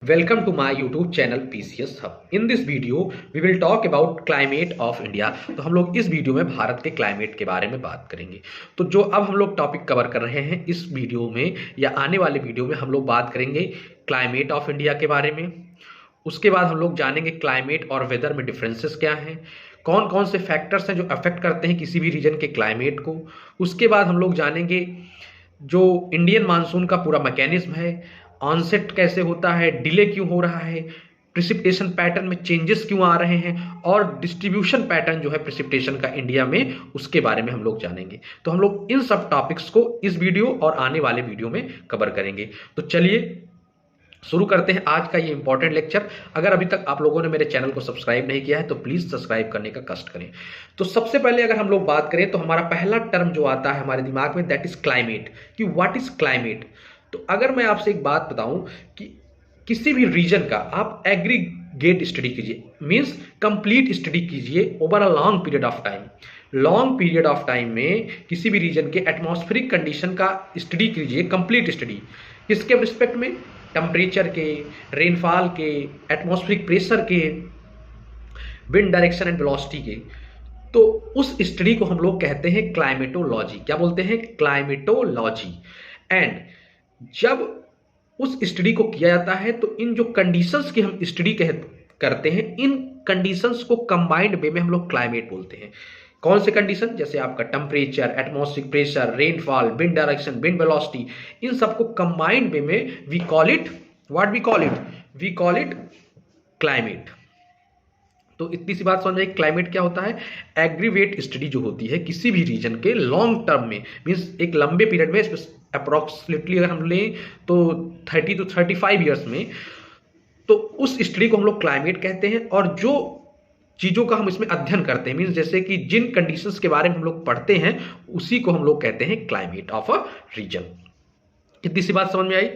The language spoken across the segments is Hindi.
Welcome to my YouTube channel PCS Hub. In this video, we will talk about climate of India. तो हम लोग इस वीडियो में भारत के क्लाइमेट के बारे में बात करेंगे। तो जो अब हम लोग टॉपिक कवर कर रहे हैं इस वीडियो में या आने वाले वीडियो में हम लोग बात करेंगे क्लाइमेट ऑफ इंडिया के बारे में। उसके बाद हम लोग जानेंगे क्लाइमेट और वेदर में डिफरेंसेस क्या हैं, कौन कौन से फैक्टर्स हैं जो अफेक्ट करते हैं किसी भी रीजन के क्लाइमेट को। उसके बाद हम लोग जानेंगे जो इंडियन मानसून का पूरा मैकेनिज्म है, ऑनसेट कैसे होता है, डिले क्यों हो रहा है, प्रिसिपिटेशन पैटर्न में चेंजेस क्यों आ रहे हैं और डिस्ट्रीब्यूशन पैटर्न जो है प्रिसिपिटेशन का इंडिया में, उसके बारे में हम लोग जानेंगे। तो हम लोग इन सब टॉपिक्स को इस वीडियो और आने वाले वीडियो में कवर करेंगे। तो चलिए शुरू करते हैं आज का ये इंपॉर्टेंट लेक्चर। अगर अभी तक आप लोगों ने मेरे चैनल को सब्सक्राइब नहीं किया है तो प्लीज सब्सक्राइब करने का कष्ट करें। तो सबसे पहले अगर हम लोग बात करें तो हमारा पहला टर्म जो आता है हमारे दिमाग में दैट इज क्लाइमेट, कि व्हाट इज क्लाइमेट। तो अगर मैं आपसे एक बात बताऊं कि किसी भी रीजन का आप एग्रीगेट स्टडी कीजिए, मींस कंप्लीट स्टडी कीजिए over a long period of time. Long period of time में किसी भी रीजन के एटमॉस्फेरिक कंडीशन का स्टडी कीजिए, कंप्लीट स्टडी। किसके रिस्पेक्ट में? टेम्परेचर के, रेनफॉल के, एटमॉस्फेरिक प्रेशर के, विंड डायरेक्शन एंड वेलोसिटी के। तो उस स्टडी को हम लोग कहते हैं क्लाइमेटोलॉजी। क्या बोलते हैं? क्लाइमेटोलॉजी। एंड जब उस स्टडी को किया जाता है तो इन जो कंडीशंस की हम स्टडी करते हैं, इन कंडीशंस को कंबाइंड वे में हम लोग क्लाइमेट बोलते हैं। कौन से कंडीशन? जैसे आपका temperature, atmospheric pressure, rainfall, wind direction, wind velocity, इन सबको कंबाइंड वे में we call it, what we call it? We call it climate. तो इतनी सी बात समझ में, क्लाइमेट क्या होता है? एग्रीगेट स्टडी जो होती है किसी भी रीजन के लॉन्ग टर्म में, मींस एक लंबे पीरियड में, अप्रोक्सीमेटली अगर हम लें तो 30 to 35 ईयर्स में, तो उस स्टडी को हम लोग क्लाइमेट कहते हैं। और जो चीजों का हम इसमें अध्ययन करते हैं, मींस जैसे कि जिन कंडीशंस के बारे में हम लोग पढ़ते हैं, उसी को हम लोग कहते हैं क्लाइमेट ऑफ अ रीजन। इतनी सी बात समझ में आई?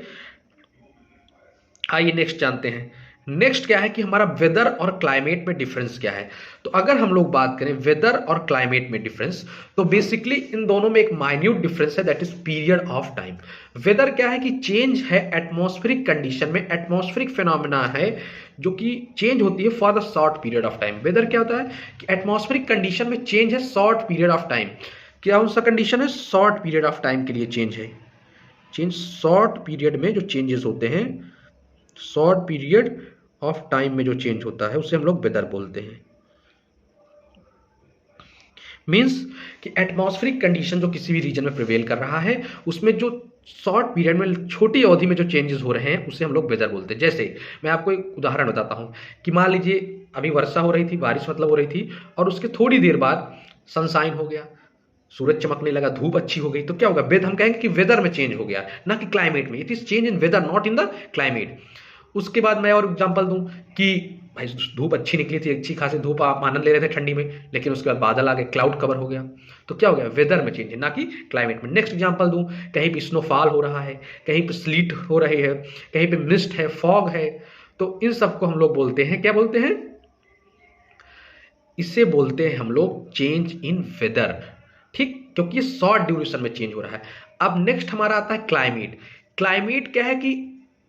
आइए नेक्स्ट जानते हैं। नेक्स्ट क्या है कि हमारा वेदर और क्लाइमेट में डिफरेंस क्या है। तो अगर हम लोग बात करें वेदर और क्लाइमेट में डिफरेंस, तो बेसिकली इन दोनों में एक माइन्यूट डिफरेंस है, that is period of time. Weather क्या है कि चेंज है एटमॉस्फेरिक कंडीशन में, एटमॉस्फेरिक फिनोमेना है जो कि चेंज होती है for the short period of time. Weather क्या होता है कि एटमॉस्फेरिक कंडीशन में चेंज है शॉर्ट पीरियड ऑफ टाइम। क्या उनका कंडीशन है? शॉर्ट पीरियड ऑफ टाइम के लिए चेंज है। चेंज शॉर्ट पीरियड में जो चेंजेस होते हैं, शॉर्ट पीरियड ऑफ टाइम में जो चेंज होता है उसे हम लोग वेदर बोलते हैं। मींस कि एटमॉस्फेरिक कंडीशन जो किसी भी रीजन में प्रिवेल कर रहा है, उसमें जो शॉर्ट पीरियड में, छोटी अवधि में जो चेंजेस हो रहे हैं, उसे हम लोग वेदर बोलते हैं। जैसे मैं आपको एक उदाहरण बताता हूं कि मान लीजिए अभी वर्षा हो रही थी, बारिश मतलब हो रही थी, और उसके थोड़ी देर बाद सनशाइन हो गया, सूरज चमकने लगा, धूप अच्छी हो गई, तो क्या होगा? वेदर, हम कहेंगे कि वेदर में चेंज हो गया, ना कि क्लाइमेट में। It is change in weather, not in the climate. उसके बाद मैं और एग्जांपल दूं कि भाई धूप अच्छी निकली थी, अच्छी खासी धूप, आप आनंद ले रहे थे ठंडी में, लेकिन उसके बाद बादल आ गए, क्लाउड कवर हो गया, तो क्या हो गया? वेदर में चेंज है, ना कि क्लाइमेट में। नेक्स्ट एग्जांपल दूं, कहीं पे स्नोफॉल हो रहा है, कहीं पे स्लीट हो रही है, कहीं पे मिस्ट है, फॉग है, तो इन सबको हम लोग बोलते हैं, क्या बोलते हैं? इसे बोलते हैं हम लोग चेंज इन वेदर। ठीक, क्योंकि ये शॉर्ट ड्यूरेशन में चेंज हो रहा है। अब नेक्स्ट हमारा आता है क्लाइमेट। क्लाइमेट क्या है कि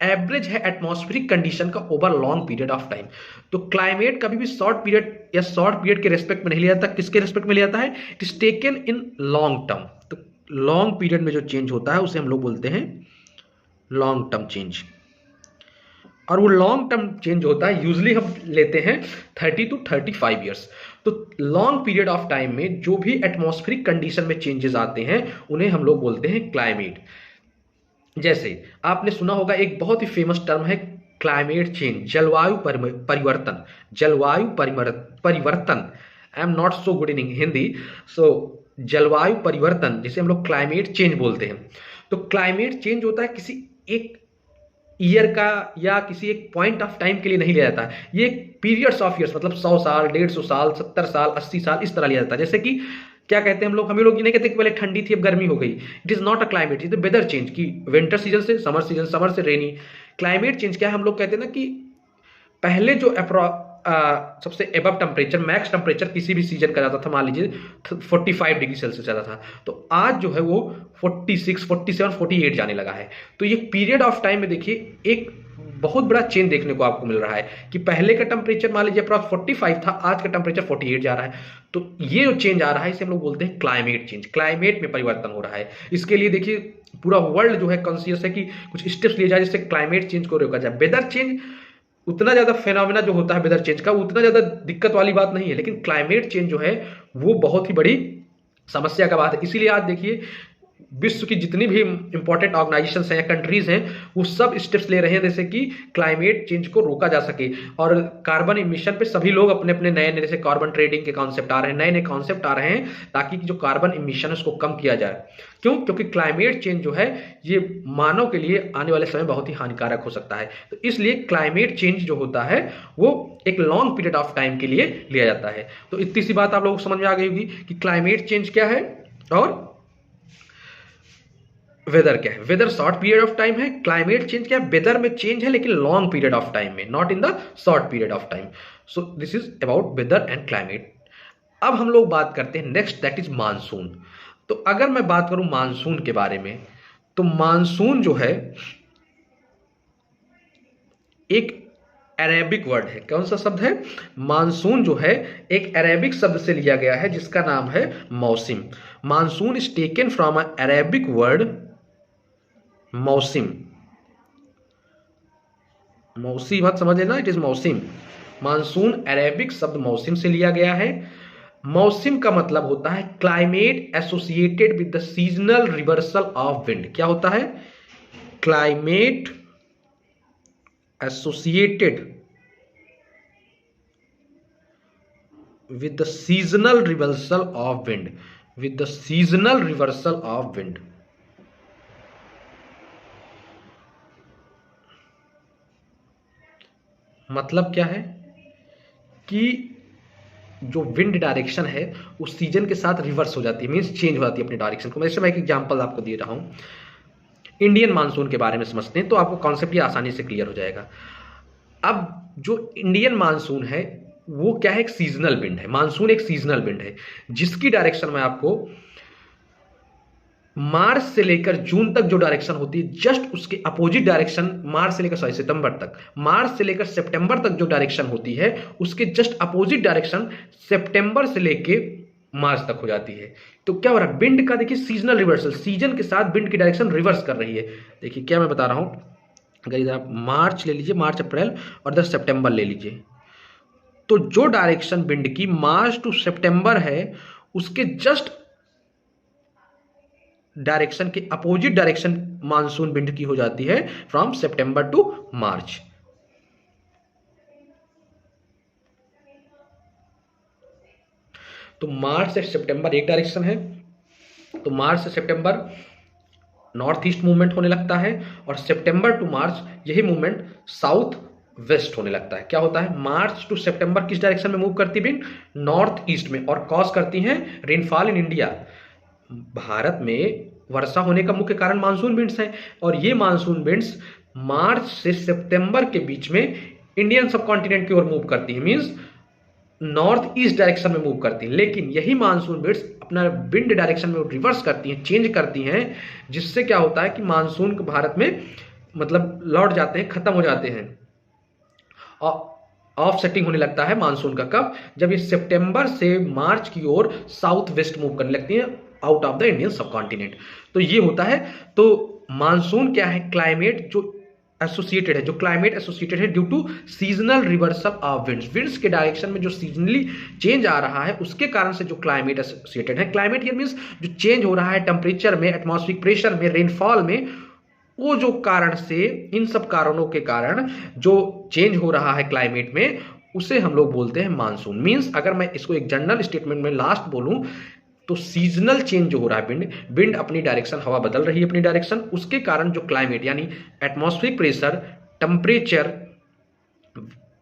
एवरेज है एटमॉस्फेरिक कंडीशन का over long period of time. तो क्लाइमेट कभी भी शॉर्ट पीरियड या शॉर्ट पीरियड के रेस्पेक्ट में नहीं लिया जाता। किसके रेस्पेक्ट में लिया जाता है? It is taken in long term. तो लॉन्ग पीरियड में जो चेंज होता है उसे हम लोग बोलते हैं लॉन्ग टर्म चेंज। और वो लॉन्ग टर्म चेंज होता है, यूजली हम लेते हैं 30 to 35 ईयर्स। तो लॉन्ग पीरियड ऑफ टाइम में जो भी एटमॉस्फेरिक कंडीशन में चेंजेस आते हैं उन्हें हम लोग बोलते हैं क्लाइमेट। जैसे आपने सुना होगा एक बहुत ही फेमस टर्म है क्लाइमेट चेंज, जलवायु परिवर्तन। जलवायु परिवर्तन, I am not so good in Hindi, so जलवायु परिवर्तन जिसे हम लोग क्लाइमेट चेंज बोलते हैं। तो क्लाइमेट चेंज होता है किसी एक ईयर का या किसी एक पॉइंट ऑफ टाइम के लिए नहीं लिया जाता। ये पीरियड्स ऑफ ईयर्स, मतलब 100 साल, 150 साल, 70 साल, 80 साल, इस तरह लिया जाता है। जैसे कि क्या कहते हैं हम लोग ये नहीं कहते कि पहले ठंडी थी अब गर्मी हो गई। It is not a climate, it is whether change, की विंटर सीजन से समर सीजन, समर से रेनी। क्लाइमेट चेंज क्या है? हम लोग कहते हैं ना कि पहले जो सबसे एबव टेम्परेचर, मैक्स टेम्परेचर किसी भी सीजन का जाता था, मान लीजिए 45 डिग्री सेल्सियस जाता था, तो आज जो है वो 46, 47, 48 जाने लगा है। तो ये पीरियड ऑफ टाइम में देखिए एक बहुत बड़ा चेंज देखने को आपको मिल रहा है कि पहले का टेम्परेचर मान लीजिए अप्रॉक्स 45 था, आज का टेम्परेचर 48 जा रहा है। तो ये जो चेंज आ रहा है इसे हम लोग बोलते हैं क्लाइमेट चेंज, क्लाइमेट में परिवर्तन हो रहा है। इसके लिए देखिए पूरा वर्ल्ड जो है कॉन्शियस है कि कुछ स्टेप्स लिए जाए जिससे क्लाइमेट चेंज को रोका जाए। वेदर चेंज उतना ज्यादा फेनोमेना जो होता है वेदर चेंज का, उतना ज्यादा दिक्कत वाली बात नहीं है, लेकिन क्लाइमेट चेंज जो है वो बहुत ही बड़ी समस्या का बात है। इसीलिए आज देखिए विश्व की जितनी भी इंपॉर्टेंट ऑर्गेनाइजेशंस हैं या कंट्रीज हैं वो सब स्टेप्स ले रहे हैं जैसे कि क्लाइमेट चेंज को रोका जा सके। और कार्बन इमिशन पे सभी लोग अपने अपने नए नए जैसे कार्बन ट्रेडिंग के कॉन्सेप्ट आ रहे हैं, नए नए कॉन्सेप्ट आ रहे हैं ताकि जो कार्बन इमिशन है उसको कम किया जाए। क्यों? क्योंकि क्लाइमेट चेंज जो है ये मानव के लिए आने वाले समय बहुत ही हानिकारक हो सकता है। तो इसलिए क्लाइमेट चेंज जो होता है वो एक लॉन्ग पीरियड ऑफ टाइम के लिए लिया जाता है। तो इतनी सी बात आप लोगों को समझ में आ गई होगी कि क्लाइमेट चेंज क्या है और वेदर क्या है। Weather short period of time है, क्लाइमेट चेंज क्या है, वेदर में चेंज है लेकिन लॉन्ग पीरियड ऑफ टाइम में, not in the short period of time. So this is about weather and climate. अब हम लोग बात करते हैं नेक्स्ट, दैट इज मानसून। तो अगर मैं बात करूं मानसून के बारे में, तो मानसून जो है एक अरेबिक वर्ड है। कौन सा शब्द है? मानसून जो है एक अरेबिक शब्द से लिया गया है जिसका नाम है मौसम। Monsoon is taken from a Arabic word मौसम। मौसी मत समझ लेना, इट इज मौसम। मानसून अरेबिक शब्द मौसम से लिया गया है। मौसम का मतलब होता है climate associated with the seasonal reversal of wind. क्या होता है? Climate associated with the seasonal reversal of wind, with the seasonal reversal of wind. मतलब क्या है कि जो विंड डायरेक्शन है उस सीजन के साथ रिवर्स हो जाती है, मींस चेंज हो जाती है अपनी डायरेक्शन को। जैसे मैं एक एग्जांपल आपको दे रहा हूं, इंडियन मानसून के बारे में समझते हैं तो आपको कॉन्सेप्ट ये आसानी से क्लियर हो जाएगा। अब जो इंडियन मानसून है वो क्या है? एक सीजनल विंड है। मानसून एक सीजनल विंड है जिसकी डायरेक्शन में आपको मार्च से लेकर जून तक जो डायरेक्शन होती है जस्ट उसके अपोजिट डायरेक्शन, मार्च से लेकर सितंबर तक, मार्च से लेकर सितंबर तक जो डायरेक्शन होती है उसके जस्ट अपोजिट डायरेक्शन सितंबर से लेकर मार्च तक हो जाती है। तो क्या हो रहा है? विंड का देखिए सीजनल रिवर्सल, सीजन के साथ विंड की डायरेक्शन रिवर्स कर रही है। देखिए क्या मैं बता रहा हूं, अगर इधर आप मार्च ले लीजिए, मार्च अप्रैल और 10 सितंबर ले लीजिए, तो जो डायरेक्शन विंड की मार्च टू सितंबर है उसके जस्ट डायरेक्शन के अपोजिट डायरेक्शन मानसून विंड की हो जाती है फ्रॉम सितंबर टू मार्च। तो मार्च से सितंबर एक डायरेक्शन है, तो मार्च से सितंबर नॉर्थ ईस्ट मूवमेंट होने लगता है और सितंबर टू मार्च यही मूवमेंट साउथ वेस्ट होने लगता है। क्या होता है? मार्च टू सितंबर किस डायरेक्शन में मूव करती है? नॉर्थ ईस्ट में, और कॉज करती हैं रेनफॉल इन इंडिया। भारत में वर्षा होने का मुख्य कारण मानसून विंड्स हैं और ये मानसून विंड्स मार्च से सितंबर के बीच में इंडियन सब कॉन्टिनेंट की ओर मूव करती है, मींस नॉर्थ ईस्ट डायरेक्शन में मूव करती हैं। लेकिन यही मानसून विंड्स अपना विंड डायरेक्शन में रिवर्स करती हैं, चेंज करती हैं, जिससे क्या होता है कि मानसून भारत में मतलब लौट जाते हैं, खत्म हो जाते हैं, ऑफ सेटिंग होने लगता है मानसून का। कब? जब ये सितंबर से मार्च की ओर साउथ वेस्ट मूव करने लगती है आउट ऑफ द इंडियन सब कॉन्टिनेंट। तो ये होता है। तो मानसून क्या है? क्लाइमेट जो एसोसिएटेड है, जो क्लाइमेट एसोसिएटेड है due to seasonal reversal of winds. Winds के डायरेक्शन में जो सीजनली चेंज आ रहा है उसके कारण से जो क्लाइमेट एसोसिएटेड है। क्लाइमेट हियर मींस जो चेंज हो रहा है टेम्परेचर में, एटमॉस्फेरिक प्रेशर में, रेनफॉल में, वो जो कारण से, इन सब कारणों के कारण जो चेंज हो रहा है क्लाइमेट में उसे हम लोग बोलते हैं मानसून। मींस अगर मैं इसको एक जनरल स्टेटमेंट में लास्ट बोलूं तो सीजनल चेंज जो हो रहा है, विंड अपनी डायरेक्शन, हवा बदल रही है अपनी डायरेक्शन, उसके कारण जो क्लाइमेट यानी एटमॉस्फेरिक प्रेशर, टेम्परेचर,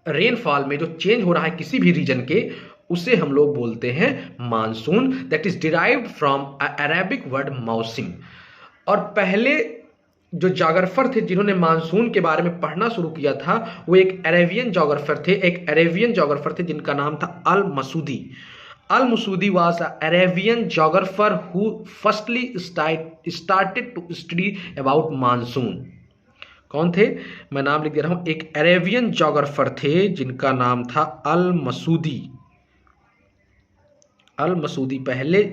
रेनफॉल में जो चेंज हो रहा है किसी भी रीजन के, उसे हम लोग बोलते हैं monsoon. That is derived from Arabic word मौसम। और पहले जो जोग्राफर थे जिन्होंने मानसून के बारे में पढ़ना शुरू किया था वो एक अरेबियन जोग्राफर थे, एक अरेबियन जोग्राफर थे जिनका नाम था अल Masoodi. Al Masudi was an Arabian geographer who firstly started to study about monsoon. कौन थे, मैं नाम लिख दे रहा हूं, एक अरेबियन जोग्राफर थे जिनका नाम था अल मसूदी। अल मसूदी पहले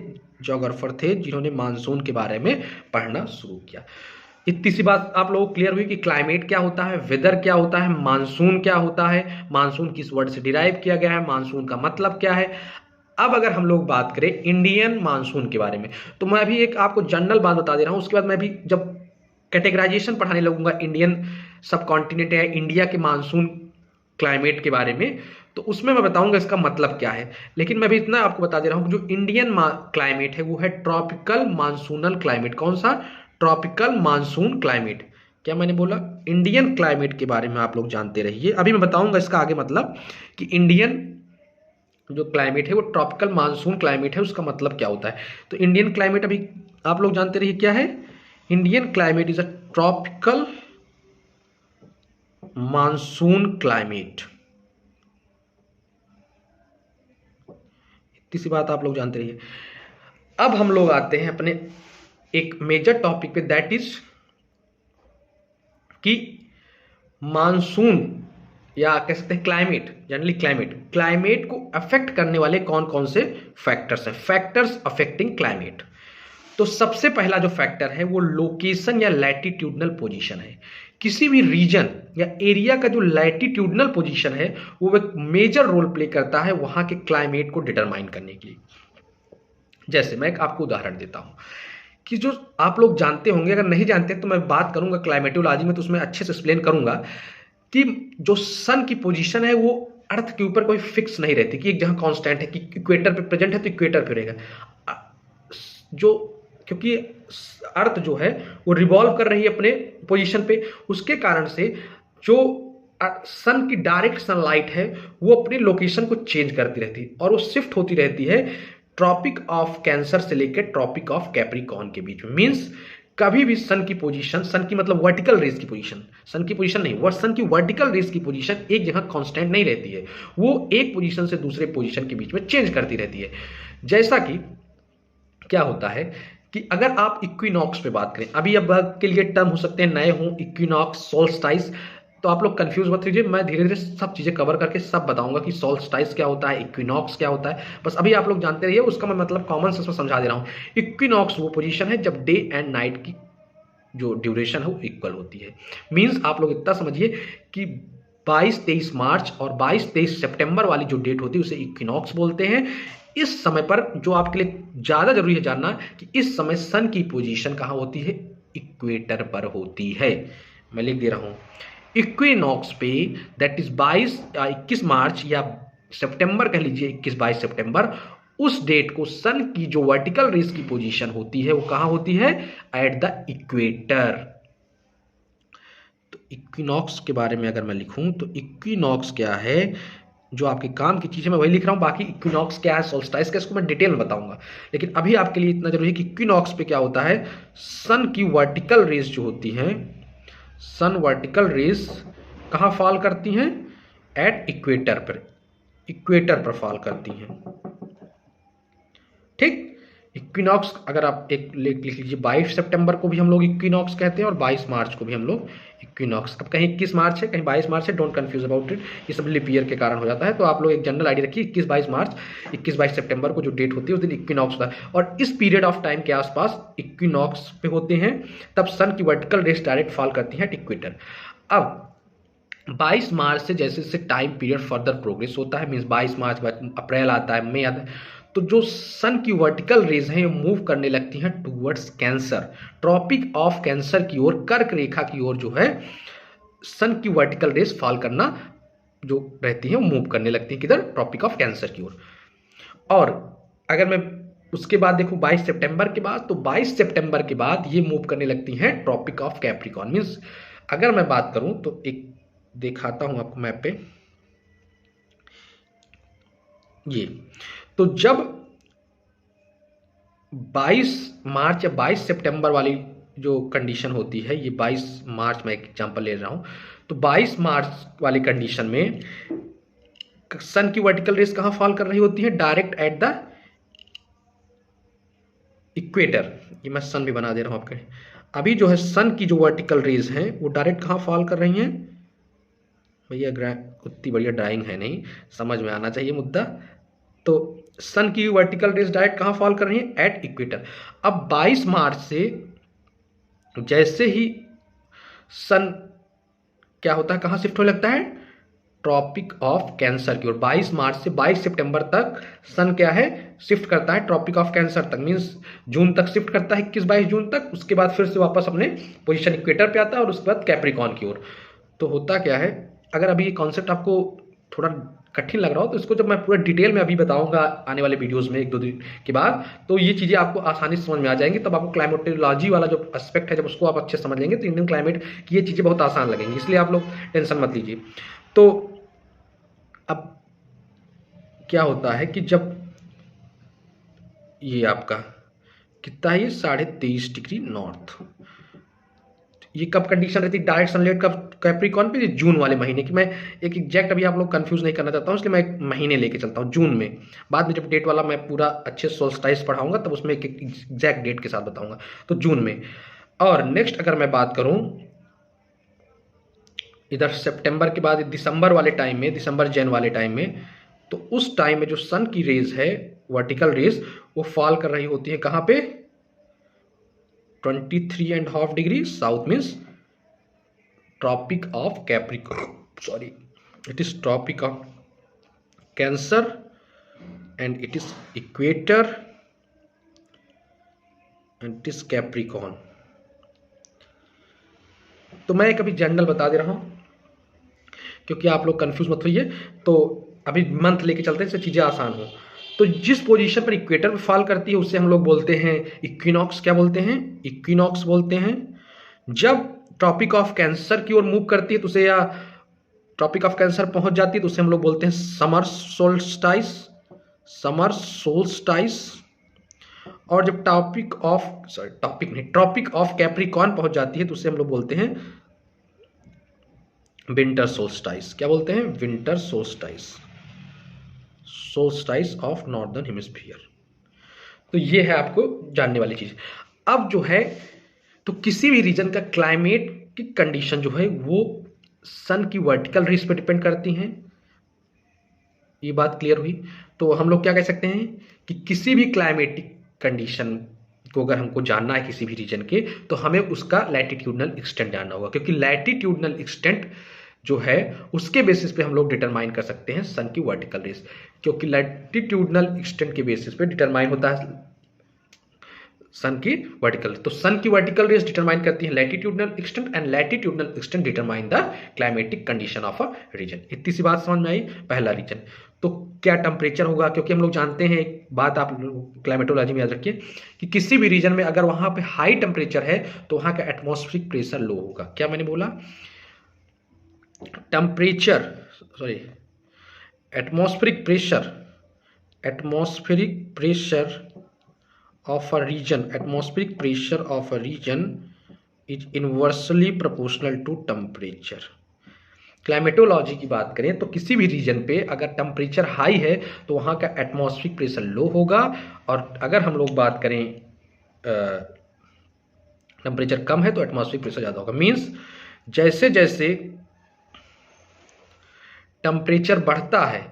जोग्राफर थे जिन्होंने मानसून के बारे में पढ़ना शुरू किया। इतनी सी बात आप लोगों को क्लियर हुई कि क्लाइमेट क्या होता है, वेदर क्या होता है, मानसून क्या होता है, मानसून किस वर्ड से डिराइव किया गया है, मानसून का मतलब क्या है। अब अगर हम लोग बात करें इंडियन मानसून के बारे में, तो मैं अभी एक आपको जनरल बात बता दे रहा हूं, उसके बाद मैं भी जब कैटेगराइजेशन पढ़ाने लगूंगा इंडियन सब कॉन्टिनेंट या इंडिया के मानसून क्लाइमेट के बारे में, तो उसमें मैं बताऊंगा इसका मतलब क्या है। लेकिन मैं भी इतना आपको बता दे रहा हूं कि जो इंडियन क्लाइमेट है वो है ट्रॉपिकल मानसूनल क्लाइमेट। कौन सा, ट्रॉपिकल मानसून क्लाइमेट। क्या मैंने बोला, इंडियन क्लाइमेट के बारे में आप लोग जानते रहिए। अभी मैं बताऊंगा इसका आगे मतलब कि इंडियन जो क्लाइमेट है वो ट्रॉपिकल मानसून क्लाइमेट है, उसका मतलब क्या होता है। तो इंडियन क्लाइमेट अभी आप लोग जानते रहिए क्या है, Indian climate is a tropical monsoon climate. इतनी सी बात आप लोग जानते रहिए। अब हम लोग आते हैं अपने एक मेजर टॉपिक पे, दैट इज कि मानसून या कह सकते हैं क्लाइमेट, जनरली क्लाइमेट को अफेक्ट करने वाले कौन कौन से फैक्टर्स हैं, फैक्टर्स अफेक्टिंग क्लाइमेट। तो सबसे पहला जो फैक्टर है वो लोकेशन या लैटिट्यूडनल पोजीशन है। किसी भी रीजन या एरिया का जो लैटिट्यूडनल पोजीशन है वो एक मेजर रोल प्ले करता है वहां के क्लाइमेट को डिटरमाइन करने के लिए। जैसे मैं एक आपको उदाहरण देता हूं कि जो आप लोग जानते होंगे, अगर नहीं जानते तो मैं बात करूंगा क्लाइमेटोलॉजी में, तो उसमें अच्छे से एक्सप्लेन करूंगा कि जो सन की पोजीशन है वो अर्थ के ऊपर कोई फिक्स नहीं रहती कि एक जगह कांस्टेंट है कि इक्वेटर पे प्रेजेंट है तो इक्वेटर पे रहेगा। जो क्योंकि अर्थ जो है वो रिवॉल्व कर रही है अपने पोजीशन पे, उसके कारण से जो सन की डायरेक्ट सनलाइट है वो अपनी लोकेशन को चेंज करती रहती है और वो शिफ्ट होती रहती है ट्रॉपिक ऑफ कैंसर से लेकर ट्रॉपिक ऑफ कैप्रिकॉर्न के बीच में। मींस कभी भी सन की पोजीशन, सन की मतलब वर्टिकल रेस की पोजीशन, सन की पोजीशन नहीं, वो सन की वर्टिकल रेस की पोजीशन एक जगह कांस्टेंट नहीं रहती है, वो एक पोजीशन से दूसरे पोजीशन के बीच में चेंज करती रहती है। जैसा कि क्या होता है कि अगर आप इक्विनॉक्स पे बात करें, अभी अब के लिए टर्म हो सकते हैं नए हों, इक्विनॉक्स, सोल्स्टाइस, तो आप लोग कंफ्यूज मत कीजिए, मैं धीरे धीरे सब चीजें कवर करके सब बताऊंगा कि सोल्स्टाइस क्या होता है, इक्विनॉक्स क्या होता है। बस अभी आप लोग जानते रहिए, उसका मैं मतलब कॉमन सेंस में समझा दे रहा हूं। इक्विनॉक्स वो पोजीशन है जब डे एंड नाइट की जो ड्यूरेशन है वो इक्वल होती है। मींस आप लोग इतना समझिए कि 22-23 मार्च और 22-23 सितंबर वाली जो डेट होती है उसे इक्विनॉक्स बोलते हैं। इस समय पर जो आपके लिए ज्यादा जरूरी है जानना कि इस समय सन की पोजीशन कहां होती है, इक्वेटर पर होती है। मैं लिख दे रहा हूं, इक्विनॉक्स पे, दैट इज 21 मार्च या सितंबर कह लीजिए, 21-22 सितंबर, उस डेट को सन की जो वर्टिकल रेस की पोजीशन होती है वो कहां होती है, एट द इक्वेटर। तो इक्विनॉक्स के बारे में अगर मैं लिखूं तो इक्विनॉक्स क्या है, जो आपके काम की चीज है मैं वही लिख रहा हूं, बाकी इक्विनॉक्स क्या है, सोल्स्टाइस क्या है, इसको मैं डिटेल में बताऊंगा। लेकिन अभी आपके लिए इतना जरूरी है कि इक्विनॉक्स पे क्या होता है, सन की वर्टिकल रेस जो होती है, सन वर्टिकल रेस कहां फॉल करती हैं, एट इक्वेटर पर, इक्वेटर पर फॉल करती हैं। ठीक, इक्विनॉक्स अगर आप एक लिख लीजिए, 22 सितंबर को भी हम लोग इक्विनॉक्स कहते हैं और 22 मार्च को भी हम लोग इक्विनॉक्स। अब कहीं 21 मार्च है कहीं 22 मार्च है, डोंट कंफ्यूज अबाउट इट, ये सब लिप ईयर के कारण हो जाता है। तो आप लोग एक जनरल आइडिया रखिए, 21-22 मार्च, 21-22 सितंबर को जो डेट होती है उस दिन इक्विनॉक्स होता है और इस पीरियड ऑफ टाइम के आसपास इक्विनॉक्स पे होते हैं, तब सन की वर्टिकल रेस डायरेक्ट फॉल करती है इक्वेटर। अब 22 मार्च से जैसे जैसे टाइम पीरियड फर्दर प्रोग्रेस होता है, मींस 22 मार्च बाद अप्रैल आता है, मई आता है, तो जो सन की वर्टिकल रेज हैं मूव करने लगती हैं towards cancer, tropic of cancer की ओर, कर्क रेखा की ओर जो है सन की वर्टिकल रेज फॉल करना जो रहती है मूव करने लगती है किधर, ट्रॉपिक ऑफ कैंसर की ओर। और अगर मैं उसके बाद देखूं 22 सितंबर के बाद, तो 22 सितंबर के बाद ये मूव करने लगती हैं ट्रॉपिक ऑफ कैप्रिकॉर्न। मींस अगर मैं बात करूं तो एक दिखाता हूं आपको मैप पे, ये तो जब 22 मार्च या 22 सितंबर वाली जो कंडीशन होती है, ये 22 मार्च में एक एग्जांपल ले रहा हूं, तो 22 मार्च वाली कंडीशन में सन की वर्टिकल रेस कहां फॉल कर रही होती है, डायरेक्ट एट द इक्वेटर। ये मैं सन भी बना दे रहा हूं आपके, अभी जो है सन की जो वर्टिकल रेज हैं वो डायरेक्ट कहाँ फॉल कर रही हैं भैया, उतनी बढ़िया ड्राइंग है नहीं, समझ में आना चाहिए मुद्दा। तो सन की वर्टिकल रेज डायरेक्ट कहाँ फॉल कर रही है? At equator. अब 22 मार्च से जैसे ही सन क्या होता है, कहाँ शिफ्ट होने लगता है? ट्रॉपिक ऑफ कैंसर की ओर। 22 मार्च से 22 सितंबर तक सन क्या है, शिफ्ट करता है ट्रॉपिक ऑफ कैंसर तक, मींस जून तक शिफ्ट करता है, 21-22 जून तक। उसके बाद फिर से वापस अपने पोजीशन इक्वेटर पे आता है और उसके बाद कैप्रिकॉन की ओर। तो होता क्या है, अगर अभी ये कॉन्सेप्ट आपको थोड़ा कठिन लग रहा हो तो इसको जब मैं पूरा डिटेल में अभी बताऊंगा आने वाले वीडियोस में 1-2 दिन के बाद, तो ये चीज़ें आपको आसानी से समझ में आ जाएंगी। तब आपको क्लाइमेटोलॉजी वाला जो एस्पेक्ट है, जब उसको आप अच्छे से समझ लेंगे तो इंडियन क्लाइमेट की ये चीज़ें बहुत आसान लगेंगी, इसलिए आप लोग टेंशन मत लीजिए। तो अब क्या होता है कि जब ये आपका कितना है, ये 23.5 डिग्री नॉर्थ, ये कब कंडीशन रहती है डायरेक्ट सनलाइट कब कैप्रिकॉन पे? जून वाले महीने की। मैं एक एग्जैक्ट अभी आप लोग कंफ्यूज नहीं करना चाहता हूँ, इसलिए मैं एक महीने लेके चलता हूँ, जून में। बाद में जब डेट वाला मैं पूरा अच्छे सोल्स्टाइस पढ़ाऊंगा तब उसमें एक एग्जैक्ट डेट के साथ बताऊंगा। तो जून में। और नेक्स्ट अगर मैं बात करूँ इधर सितंबर के बाद दिसंबर वाले टाइम में, दिसंबर जैन वाले टाइम में, तो उस टाइम में जो सन की रेज है वर्टिकल रेज वो फॉल कर रही होती है कहाँ पे? 23.5 degree south, means tropic of capricorn, sorry, it is tropic of cancer and it is equator and it is capricorn. तो मैं एक अभी जनरल बता दे रहा हूं क्योंकि आप लोग कंफ्यूज मत होइए। तो अभी मंथ लेके चलते हैं, इससे चीजें आसान हो। तो जिस पोजीशन पर इक्वेटर पे फॉल करती है उसे हम लोग बोलते हैं इक्विनॉक्स। क्या बोलते हैं? इक्विनॉक्स बोलते हैं। जब ट्रॉपिक ऑफ कैंसर की ओर मूव करती है तो उसे, या ट्रॉपिक ऑफ कैंसर पहुंच जाती है तो उसे हम लोग बोलते हैं समर सोल्स्टाइस, समर सोल्स्टाइस। और जब टॉपिक ऑफ कैप्रिकॉन पहुंच जाती है तो उसे हम लोग बोलते हैं विंटर सोल्स्टाइस। क्या बोलते हैं? Winter solstice, solstice of northern hemisphere. तो ये है आपको जानने वाली चीज। अब जो है तो किसी भी रीजन का क्लाइमेट की कंडीशन जो है वो सन की वर्टिकल रेस पे डिपेंड करती हैं। ये बात क्लियर हुई? तो हम लोग क्या कह सकते हैं कि किसी भी क्लाइमेटिक कंडीशन को अगर हमको जानना है किसी भी रीजन के, तो हमें उसका लैटिट्यूडनल एक्सटेंट जानना होगा, क्योंकि लैटिट्यूडनल एक्सटेंट जो है उसके बेसिस पे हम लोग डिटरमाइन कर सकते हैं सन की वर्टिकल रेस, क्योंकि लैटिट्यूडनल एक्सटेंट के बेसिस पे डिटरमाइन होता है सन की वर्टिकल। तो सन की वर्टिकल रेस डिटरमाइन करती है latitudinal extent and latitudinal extent determine the climatic condition of a region. इतनी सी बात समझ में आई? पहला रीजन। तो क्या टेम्परेचर होगा, क्योंकि हम लोग जानते हैं एक बात आप क्लाइमेटोलॉजी में याद रखिए कि किसी भी रीजन में अगर वहां पे हाई टेम्परेचर है तो वहां का एटमॉस्फेरिक प्रेशर लो होगा। क्या मैंने बोला? Temperature, sorry, atmospheric pressure, atmospheric pressure of a region, atmospheric pressure of a region is inversely proportional to temperature। Climatology की बात करें तो किसी भी रीजन पे अगर टेम्परेचर हाई है तो वहाँ का एटमॉस्फेरिक प्रेशर लो होगा, और अगर हम लोग बात करें टेम्परेचर कम है तो एटमॉस्फेरिक प्रेशर ज़्यादा होगा। मीन्स जैसे जैसे टेम्परेचर बढ़ता है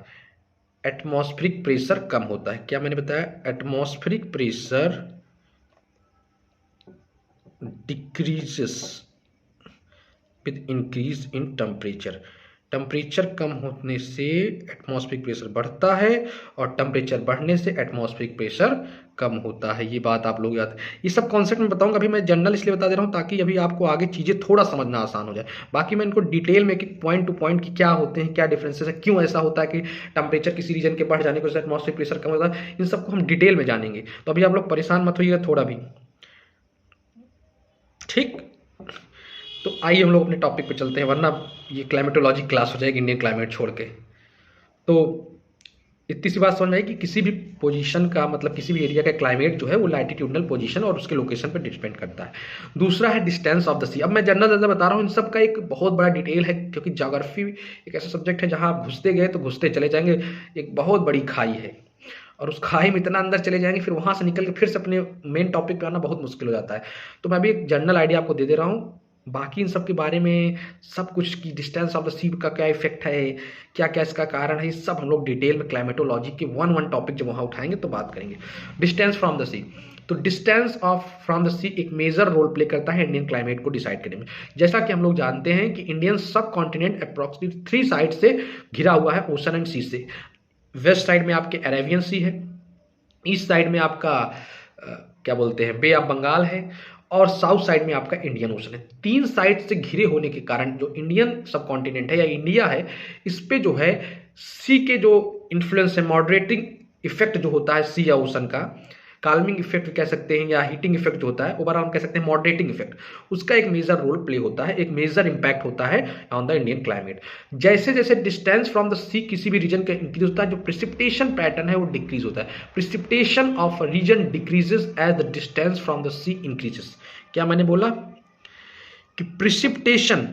एटमॉस्फेरिक प्रेशर कम होता है। क्या मैंने बताया? Atmospheric pressure decreases with increase in temperature. Temperature कम होने से एटमॉस्फेरिक प्रेशर बढ़ता है और टेम्परेचर बढ़ने से एटमॉस्फेरिक प्रेशर कम होता है। ये बात आप लोग याद, ये सब कॉन्सेप्ट में बताऊंगा। अभी मैं जनरल इसलिए बता दे रहा हूँ ताकि अभी आपको आगे चीज़ें थोड़ा समझना आसान हो जाए। बाकी मैं इनको डिटेल में पॉइंट टू पॉइंट की क्या होते हैं, क्या डिफरेंसेस है, क्यों ऐसा होता है कि टेम्परेचर किसी रीजन के बढ़ जाने को एटमॉस्फेरिक प्रेशर कम होता है, इन सबको हम डिटेल में जानेंगे। तो अभी आप लोग परेशान मत होइएगा थोड़ा भी, ठीक? तो आइए हम लोग अपने टॉपिक पे चलते हैं, वरना ये क्लाइमेटोलॉजी क्लास हो जाएगी इंडियन क्लाइमेट छोड़ के। तो इतनी सी बात समझ में आई कि किसी भी पोजीशन का मतलब किसी भी एरिया का क्लाइमेट जो है वो लैटिट्यूडनल पोजीशन और उसके लोकेशन पर डिपेंड करता है। दूसरा है डिस्टेंस ऑफ द सी। अब मैं जनरल ज़्यादा बता रहा हूँ, इन सब का एक बहुत बड़ा डिटेल है, क्योंकि ज्योग्राफी एक ऐसा सब्जेक्ट है जहाँ आप घुसते गए तो घुसते चले जाएंगे, एक बहुत बड़ी खाई है। और उस खाई में इतना अंदर चले जाएंगे, फिर वहाँ से निकल के फिर से अपने मेन टॉपिक पे आना बहुत मुश्किल हो जाता है। तो मैं भी एक जनरल आइडिया आपको दे दे रहा हूँ, बाकी इन सब के बारे में सब कुछ की डिस्टेंस ऑफ द सी का क्या इफेक्ट है, क्या क्या इसका कारण है, ये सब हम लोग डिटेल में क्लाइमेटोलॉजी के वन टॉपिक जब वहाँ उठाएंगे तो बात करेंगे। डिस्टेंस फ्रॉम द सी, तो डिस्टेंस ऑफ फ्रॉम द सी एक मेजर रोल प्ले करता है इंडियन क्लाइमेट को डिसाइड करने में। जैसा कि हम लोग जानते हैं कि इंडियन सब कॉन्टिनेंट अप्रोक्सीमेटली 3 साइड से घिरा हुआ है ओशन एंड सी से। वेस्ट साइड में आपके अरेबियन सी है, ईस्ट साइड में आपका क्या बोलते हैं बे ऑफ बंगाल है, और साउथ साइड में आपका इंडियन ओशन है। 3 साइड से घिरे होने के कारण जो इंडियन सब कॉन्टिनेंट है या इंडिया है, इस पे जो है सी के जो इन्फ्लुएंस है, मॉडरेटिंग इफेक्ट जो होता है सी या ओशन का, काल्मिंग इफेक्ट कह सकते हैं या हीटिंग इफेक्ट जो होता है, ओवरऑल हम कह सकते हैं मॉडरेटिंग इफेक्ट, उसका एक मेजर रोल प्ले होता है, एक मेजर इंपैक्ट होता है ऑन द इंडियन क्लाइमेट। जैसे जैसे डिस्टेंस फ्रॉम द सी किसी भी रीजन का इंक्रीज होता है, जो प्रिसिपिटेशन पैटर्न है वो डिक्रीज होता है। Precipitation of a region decreases as the distance from the sea increases. क्या मैंने बोला कि प्रिसिपिटेशन,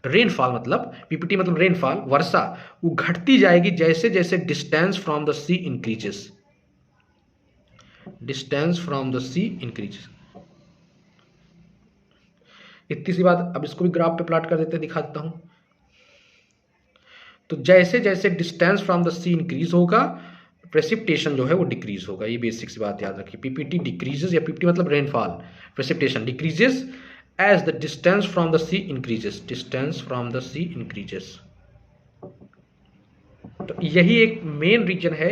रेनफॉल मतलब पीपीटी मतलब रेनफॉल, वर्षा, वो घटती जाएगी जैसे जैसे distance from the sea increases, distance from the sea increases. इतनी सी बात, अब इसको भी ग्राफ पे प्लॉट कर देते हैं, दिखा देता हूं। तो जैसे जैसे distance from the sea increase होगा, प्रेसिपिटेशन जो है वो डिक्रीज होगा। ये बेसिक सी बात याद रखिए, पीपीटी डिक्रीजेस या पीपीटी मतलब rainfall, precipitation decreases as the distance from the sea increases, distance from the sea increases. तो यही एक मेन रीजन है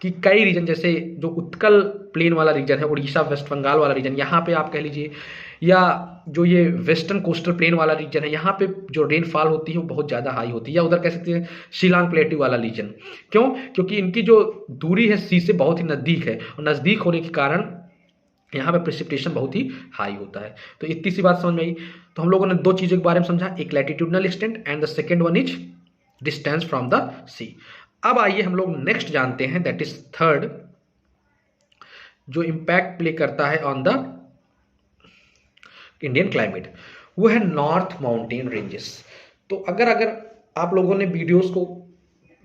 कि कई रीजन जैसे जो उत्कल प्लेन वाला रीजन है, उड़ीसा वेस्ट बंगाल वाला रीजन, यहाँ पे आप कह लीजिए, या जो ये वेस्टर्न कोस्टल प्लेन वाला रीजन है, यहाँ पे जो रेनफॉल होती है वो बहुत ज़्यादा हाई होती है, या उधर कह सकते हैं शिलांग प्लेटू वाला रीजन। क्यों? क्योंकि इनकी जो दूरी है सी से बहुत ही नज़दीक है, और नज़दीक होने के कारण यहाँ पे प्रेसिपिटेशन बहुत ही हाई होता है। तो इतनी सी बात समझ में आई। तो हम लोगों ने 2 चीज़ों के बारे में समझा, एक latitudinal extent and the second one is distance from the sea. अब आइए हम लोग नेक्स्ट जानते हैं, दैट इज थर्ड, जो इंपैक्ट प्ले करता है ऑन द इंडियन क्लाइमेट, वो है नॉर्थ माउंटेन रेंजेस। तो अगर आप लोगों ने वीडियोस को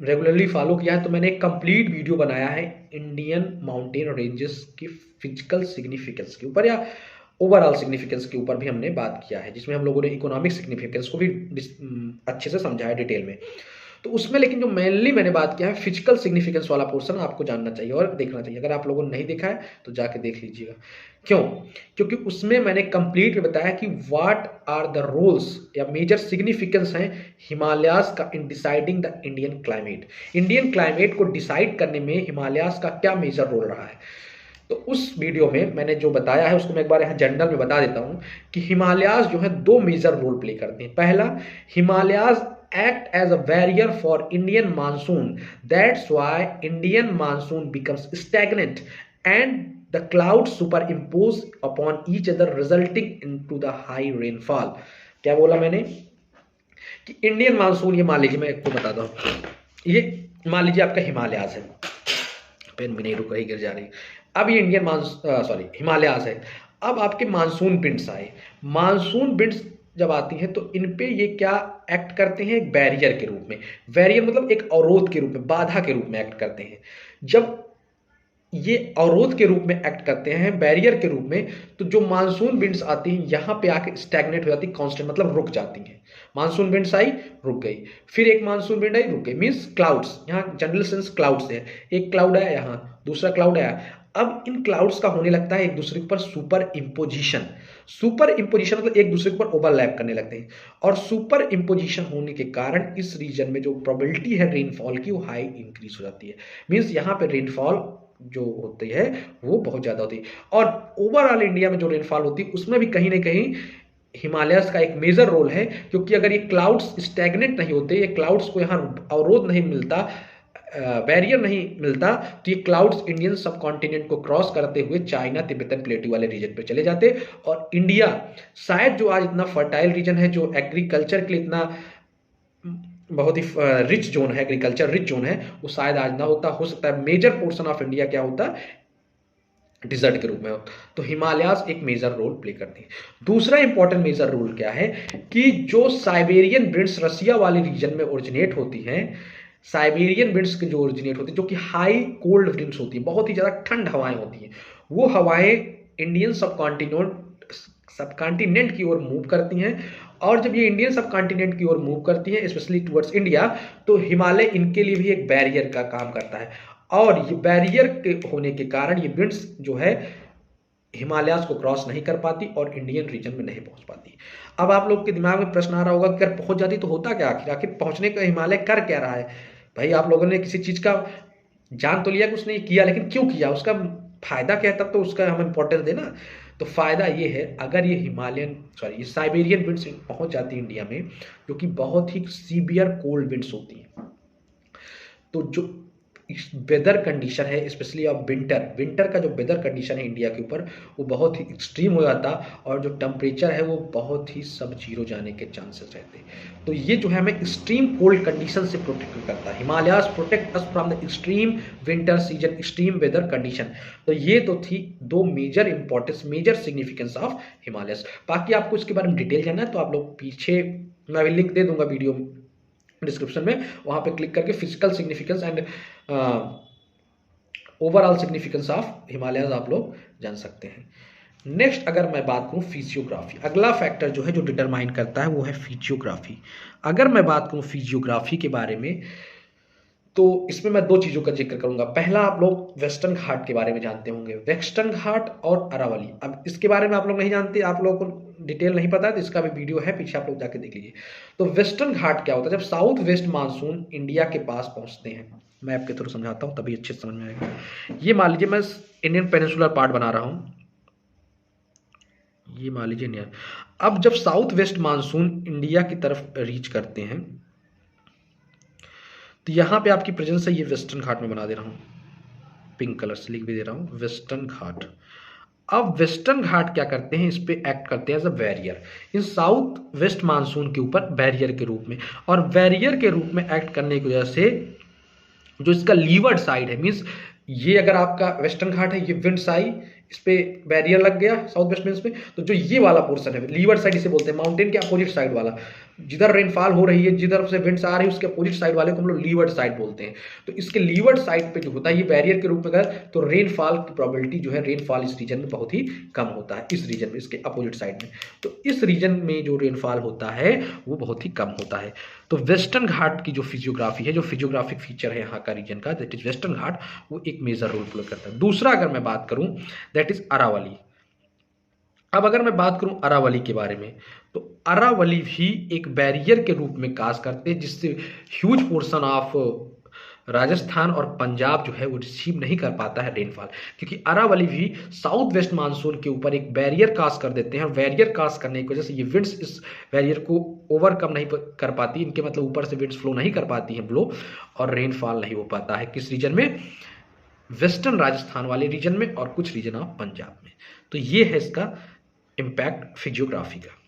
रेगुलरली फॉलो किया है तो मैंने एक कंप्लीट वीडियो बनाया है इंडियन माउंटेन रेंजेस की फिजिकल सिग्निफिकेंस के ऊपर या ओवरऑल सिग्निफिकेंस के ऊपर भी हमने बात किया है, जिसमें हम लोगों ने इकोनॉमिक सिग्निफिकेंस को भी अच्छे से समझा है डिटेल में। तो उसमें लेकिन जो मेनली मैंने बात किया है फिजिकल सिग्निफिकेंस वाला पोर्शन आपको जानना चाहिए और देखना चाहिए। अगर आप लोगों ने नहीं देखा है तो जाके देख लीजिएगा। क्यों? क्योंकि उसमें मैंने कंप्लीट बताया कि व्हाट आर द रोल्स या मेजर सिग्निफिकेंस हैं हिमालयाज का in deciding the Indian climate. Indian climate को डिसाइड करने में हिमालयाज का क्या मेजर रोल रहा है। तो उस वीडियो में मैंने जो बताया है उसको मैं एक बार यहाँ जनरल में बता देता हूँ कि हिमालयाज जो है 2 मेजर रोल प्ले करते हैं। पहला, Himalayas act as a barrier for Indian monsoon. That's why Indian monsoon becomes stagnant and the clouds superimpose upon each other resulting into the high rainfall. क्या बोला मैंने कि इंडियन मानसून, ये मान लीजिए मैं आपको बताता हूँ, ये मान लीजिए आपका हिमालयाज है, पेन भी नहीं रुक रही, गिर जा रही। अब ये इंडियन हिमालयाज है। अब आपके मानसून विंड्स आए, मानसून विंड्स जब आती हैं तो इन पे ये क्या एक्ट करते हैं, एक बैरियर के रूप में। बैरियर मतलब एक अवरोध के रूप में, बाधा के रूप में एक्ट करते हैं। जब ये अवरोध के रूप में एक्ट करते हैं, बैरियर के रूप में, तो जो मानसून विंड्स आती हैं यहाँ पे आके स्टैग्नेट हो जाती है, कांस्टेंट मतलब रुक जाती हैं। मानसून विंड्स आई, रुक गई, फिर एक मानसून विंड आई, रुक गई। मीन्स क्लाउड्स, यहाँ जनरल सेंस क्लाउड्स है, एक क्लाउड आया यहाँ, दूसरा क्लाउड आया। अब इन क्लाउड्स का होने लगता है एक दूसरे के ऊपर सुपर इम्पोजिशन। सुपर इम्पोजिशन मतलब एक दूसरे के ऊपर ओवरलैप करने लगते हैं, और सुपर इम्पोजिशन होने के कारण इस रीजन में जो प्रोबेबिलिटी है रेनफॉल की वो हाई इंक्रीज हो जाती है। मीन्स यहाँ पे रेनफॉल जो होती है वो बहुत ज़्यादा होती है। और ओवरऑल इंडिया में जो रेनफॉल होती है उसमें भी कहीं ना कहीं हिमालयस का एक मेजर रोल है, क्योंकि अगर ये क्लाउड्स स्टैग्नेट नहीं होते, ये क्लाउड्स को यहाँ अवरोध नहीं मिलता, बैरियर नहीं मिलता, तो ये क्लाउड्स इंडियन सब कॉन्टिनेंट को क्रॉस करते हुए चाइना तिब्बतन प्लेटू वाले रीजन पे चले जाते, और इंडिया शायद जो आज इतना फर्टाइल रीजन है, जो एग्रीकल्चर के लिए इतना बहुत ही रिच जोन है, एग्रीकल्चर रिच जोन है, वो शायद आज ना होता। हो सकता है मेजर पोर्शन ऑफ इंडिया क्या होता, डिजर्ट के रूप में हो। तो हिमालयाज एक मेजर रोल प्ले करती है। दूसरा इंपॉर्टेंट मेजर रोल क्या है कि जो साइबेरियन विंड्स रसिया वाले रीजन में ओरिजिनेट होती हैं, साइबेरियन विंड्स के जो ओरिजिनेट होती है, जो कि हाई कोल्ड विंड्स होती है, बहुत ही ज़्यादा ठंड हवाएं होती हैं, वो हवाएं इंडियन सबकॉन्टिनेंट की ओर मूव करती हैं। और जब ये इंडियन सबकॉन्टिनेंट की ओर मूव करती हैं, स्पेशली टुवर्ड्स इंडिया, तो हिमालय इनके लिए भी एक बैरियर का काम करता है। और ये बैरियर के होने के कारण ये विंड्स जो है हिमालयाज को क्रॉस नहीं कर पाती और इंडियन रीजन में नहीं पहुंच पाती। अब आप लोग के दिमाग में प्रश्न आ रहा होगा कि अगर पहुंच जाती तो होता क्या, आखिर आखिर पहुंचने का हिमालय कर क्या रहा है। भाई आप लोगों ने किसी चीज का जान तो लिया कि उसने किया, लेकिन क्यों किया, उसका फायदा क्या है, तब तो उसका हम इंपॉर्टेंस देना। तो फायदा ये है, अगर ये ये साइबेरियन विंड्स पहुंच जाती है इंडिया में, जो कि बहुत ही सीवियर कोल्ड विंड्स होती हैं, तो जो वेदर कंडीशन है स्पेशली ऑफ विंटर का जो वेदर कंडीशन है इंडिया के ऊपर, वो बहुत ही एक्सट्रीम हो जाता, और जो टेम्परेचर है वो बहुत ही सब जीरो जाने के चांसेस रहते हैं। तो ये जो है हमें एक्सट्रीम कोल्ड कंडीशन से प्रोटेक्ट करता है। Himalayas protect us from the extreme winter season, extreme weather condition. तो ये तो थी दो major importance, major significance of Himalayas. बाकी आपको इसके बारे में डिटेल जानना है तो आप लोग पीछे मैं लिंक दे दूंगा वीडियो डिस्क्रिप्शन में, वहां पे क्लिक करके physical significance and overall significance of Himalayas आप लोग जान सकते हैं। नेक्स्ट अगर मैं बात करूं फिजियोग्राफी, अगला फैक्टर जो है जो डिटरमाइन करता है वो है फिजियोग्राफी। अगर मैं बात करूं फिजियोग्राफी के बारे में, तो इसमें मैं दो चीज़ों का जिक्र करूंगा। पहला, आप लोग वेस्टर्न घाट के बारे में जानते होंगे, वेस्टर्न घाट और अरावली। अब इसके बारे में आप लोग नहीं जानते, आप लोगों को डिटेल नहीं पता है, तो इसका भी वीडियो है पीछे, आप लोग जाके देख लीजिए। तो वेस्टर्न घाट क्या होता है, जब साउथ वेस्ट मानसून इंडिया के पास पहुंचते हैं, मैं आपके थ्रू समझाता हूँ तभी अच्छे से समझ में आएगा। ये मान लीजिए मैं इंडियन पेनिनसुलर पार्ट बना रहा हूँ, ये मान लीजिए इंडिया। अब जब साउथ वेस्ट मानसून इंडिया की तरफ रीच करते हैं, तो यहाँ पे आपकी प्रेजेंस है, ये वेस्टर्न घाट में बना दे रहा हूँ, पिंक कलर से लिख भी दे रहा हूँ, वेस्टर्न घाट। अब वेस्टर्न घाट क्या करते हैं, इस पे एक्ट करते हैं as a barrier in south west monsoon के ऊपर, बैरियर के रूप में। और बैरियर के रूप में एक्ट करने की वजह से जो इसका लीवर्ड साइड है, मीन्स ये अगर आपका वेस्टर्न घाट है, ये विंड्स आई, इस पे बैरियर लग गया साउथ वेस्ट विंड्स में, तो जो ये वाला पोर्शन है लीवर्ड साइड इसे बोलते हैं, माउंटेन के अपोजिट साइड वाला, जिधर रेनफॉल हो रही है, जिधर से विंड्स आ रही है, उसके अपोजिट साइड वाले को हम लोग लीवर्ड साइड बोलते हैं। तो इसके लीवर्ड साइड पे जो होता है, ये बैरियर के रूप में अगर, तो रेनफॉल की प्रोबेबिलिटी जो है, रेनफॉल इस रीजन में बहुत ही कम होता है, इस रीजन में, इसके अपोजिट साइड में। तो इस रीजन में जो रेनफॉल होता है वो बहुत ही कम होता है। तो वेस्टर्न घाट की जो फिजियोग्राफी है, जो फिजियोग्राफिक फीचर है यहाँ का रीजन का, दैट इज वेस्टर्न घाट, वो एक मेजर रोल प्ले करता है। दूसरा अगर मैं बात करूं, दैट इज अरावली। अब अगर मैं बात करूं अरावली के बारे में, तो अरावली भी एक बैरियर के रूप में काज करते हैं, जिससे ह्यूज पोर्शन ऑफ राजस्थान और पंजाब जो है वो रिसीव नहीं कर पाता है रेनफॉल, क्योंकि अरावली भी साउथ वेस्ट मानसून के ऊपर एक बैरियर कास्ट कर देते हैं। और बैरियर कास्ट करने की वजह से ये विंड्स इस बैरियर को ओवरकम नहीं कर पाती, इनके मतलब ऊपर से विंड्स फ्लो नहीं कर पाती हैं ब्लो, और रेनफॉल नहीं हो पाता है किस रीजन में, वेस्टर्न राजस्थान वाले रीजन में और कुछ रीजन ऑफ पंजाब में। तो ये है इसका इम्पैक्ट फिजियोग्राफी का।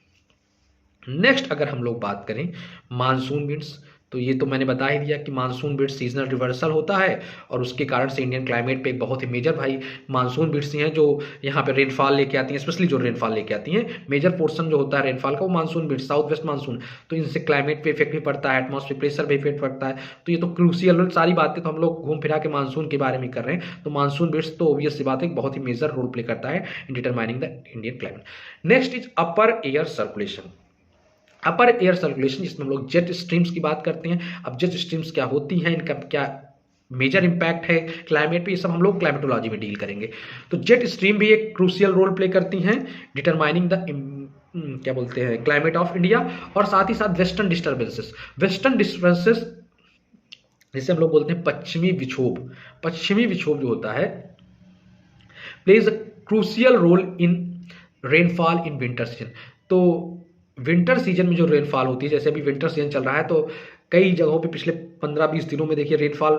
नेक्स्ट अगर हम लोग बात करें मानसून विंड्स, तो ये तो मैंने बता ही दिया कि मानसून विंड्स सीजनल रिवर्सल होता है, और उसके कारण से इंडियन क्लाइमेट पे एक बहुत ही मेजर भाई मानसून विंड्स हैं जो यहाँ पे रेनफॉल लेके आती हैं, स्पेशली जो रेनफॉल लेके आती हैं, मेजर पोर्शन जो होता है रेनफॉल का वो monsoon winds, south west monsoon. तो इनसे क्लाइमेट पे इफेक्ट भी पड़ता है, एटमॉस्फेयर प्रेशर पे इफेक्ट पड़ता है। तो ये तो क्रूशियल सारी बातें तो हम लोग घूम फिरा के मानसून के बारे में कर रहे हैं। तो मानसून विंड्स तो ऑब्वियस सी बात है बहुत ही मेजर रोल प्ले करता है in determining the Indian climate. Next is upper air circulation. Upper air circulation, जिसमें हम लोग जेट स्ट्रीम्स की बात करते हैं। अब जेट स्ट्रीम्स क्या होती हैं, इनका क्या मेजर इंपैक्ट है क्लाइमेट पे, ये सब हम लोग क्लाइमेटोलॉजी में डील करेंगे। तो जेट स्ट्रीम भी एक क्रूशियल रोल प्ले करती हैं डिटरमाइनिंग द क्या बोलते हैं क्लाइमेट ऑफ इंडिया, और साथ ही साथ वेस्टर्न डिस्टर्बेंसेस। वेस्टर्न डिस्टर्बेंसेस जिसे हम लोग बोलते हैं पश्चिमी विक्षोभ, पश्चिमी विक्षोभ जो होता है plays a crucial role in rainfall in winter season. तो विंटर सीजन में जो रेनफॉल होती है, जैसे अभी विंटर सीजन चल रहा है, तो कई जगहों पे पिछले 15-20 दिनों में देखिए रेनफॉल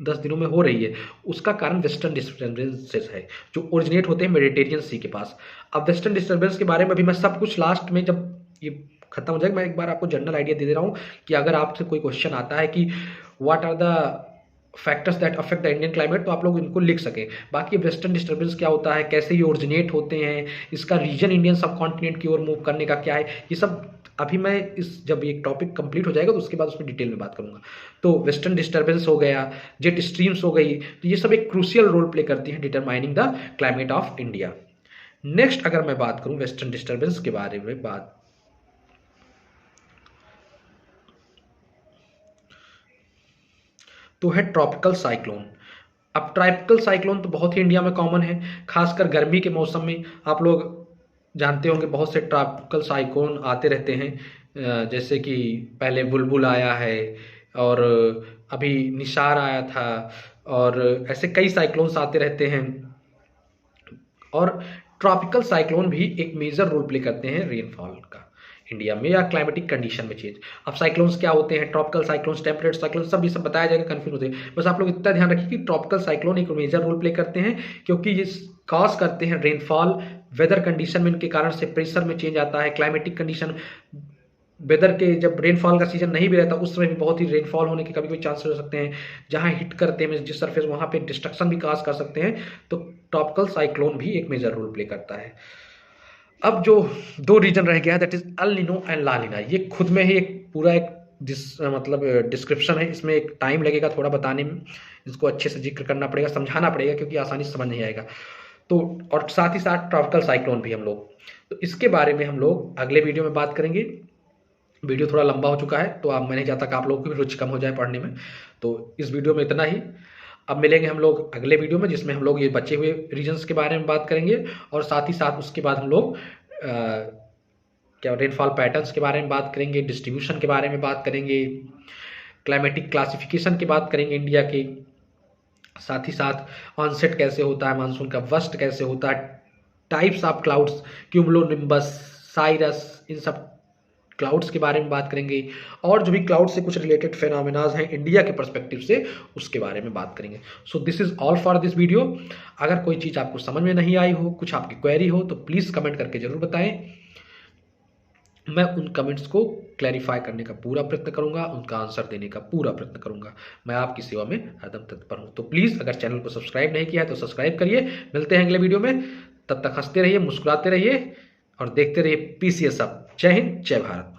10 दिनों में हो रही है। उसका कारण वेस्टर्न डिस्टर्बेंसेस है जो ओरिजिनेट होते हैं मेडिटेरियन सी के पास। अब वेस्टर्न डिस्टर्बेंस के बारे में अभी मैं सब कुछ लास्ट में जब ये खत्म हो जाएगा, मैं एक बार आपको जनरल आइडिया दे दे रहा हूँ कि अगर आपसे कोई क्वेश्चन आता है कि what are the factors that affect the Indian climate, तो आप लोग इनको लिख सकें। बाकी वेस्टर्न डिस्टर्बेंस क्या होता है, कैसे ये ओरिजिनेट होते हैं, इसका रीजन इंडियन सब कॉन्टिनेंट की ओर मूव करने का क्या है, ये सब अभी मैं जब ये टॉपिक कंप्लीट हो जाएगा तो उसके बाद उसमें डिटेल में बात करूंगा। तो वेस्टर्न डिस्टर्बेंस हो गया, जेट स्ट्रीम्स हो गई, तो ये सब एक क्रूशियल रोल प्ले करती हैं determining the climate of India. Next अगर मैं बात करूं वेस्टर्न डिस्टर्बेंस के बारे में तो है ट्रॉपिकल साइक्लोन। अब ट्रॉपिकल साइक्लोन तो बहुत ही इंडिया में कॉमन है, खासकर गर्मी के मौसम में आप लोग जानते होंगे बहुत से ट्रॉपिकल साइक्लोन आते रहते हैं। जैसे कि पहले बुलबुल आया है और अभी निसार आया था, और ऐसे कई साइक्लोन्स आते रहते हैं। और ट्रॉपिकल साइक्लोन भी एक मेजर रोल प्ले करते हैं रेनफॉल का इंडिया में या क्लाइमेटिक कंडीशन में चेंज। अब साइक्लोन्स क्या होते हैं, ट्रॉपिकल साइक्लोन्स, टेम्परेट साइक्लोन्स, सब ये सब बताया जाएगा, कंफ्यूज होते हैं। बस आप लोग इतना ध्यान रखिए कि ट्रॉपिकल साइक्लोन एक मेजर रोल प्ले करते हैं क्योंकि ये कॉज करते हैं रेनफॉल, वेदर कंडीशन में इनके कारण से प्रेशर में चेंज आता है, क्लाइमेटिक कंडीशन, वेदर के जब रेनफॉल का सीजन नहीं भी रहता उस समय भी बहुत ही रेनफॉल होने के कभी कोई चांसेस हो सकते हैं, जहां हिट करते हैं जिस सरफेस वहां पे डिस्ट्रक्शन भी काज कर सकते हैं। तो ट्रॉपिकल साइक्लोन भी एक मेजर रोल प्ले करता है। अब जो दो रीजन रह गया है that is El Nino and La Nina, ये खुद में ही एक पूरा एक मतलब डिस्क्रिप्शन है, इसमें एक टाइम लगेगा थोड़ा बताने में, इसको अच्छे से जिक्र करना पड़ेगा, समझाना पड़ेगा क्योंकि आसानी से समझ नहीं आएगा। तो और साथ ही साथ ट्रॉपिकल साइक्लोन भी हम लोग, तो इसके बारे में हम लोग अगले वीडियो में बात करेंगे। वीडियो थोड़ा लंबा हो चुका है तो अब मैं नहीं चाहता कि आप लोगों की भी रुचि कम हो जाए पढ़ने में, तो इस वीडियो में इतना ही। अब मिलेंगे हम लोग अगले वीडियो में जिसमें हम लोग ये बचे हुए रीजन्स के बारे में बात करेंगे, और साथ ही साथ उसके बाद हम लोग क्या रेनफॉल पैटर्न्स के बारे में बात करेंगे, डिस्ट्रीब्यूशन के बारे में बात करेंगे, क्लाइमेटिक क्लासिफिकेशन की बात करेंगे इंडिया के, साथ ही साथ ऑनसेट कैसे होता है, मानसून का वर्स्ट कैसे होता है, types of clouds, cumulonimbus, cirrus, इन सब क्लाउड्स के बारे में बात करेंगे, और जो भी क्लाउड से कुछ रिलेटेड फेनोमेनाज हैं इंडिया के पर्सपेक्टिव से उसके बारे में बात करेंगे। सो this is all for this video. अगर कोई चीज़ आपको समझ में नहीं आई हो, कुछ आपकी क्वेरी हो, तो प्लीज़ कमेंट करके जरूर बताएं। मैं उन कमेंट्स को क्लैरिफाई करने का पूरा प्रयत्न करूंगा, उनका आंसर देने का पूरा प्रयत्न करूंगा। मैं आपकी सेवा में हरदम तत्पर हूं। तो प्लीज़ अगर चैनल को सब्सक्राइब नहीं किया है तो सब्सक्राइब करिए। मिलते हैं अगले वीडियो में, तब तक हंसते रहिए, मुस्कुराते रहिए और देखते रहिए PCS हब। जय हिंद, जय भारत।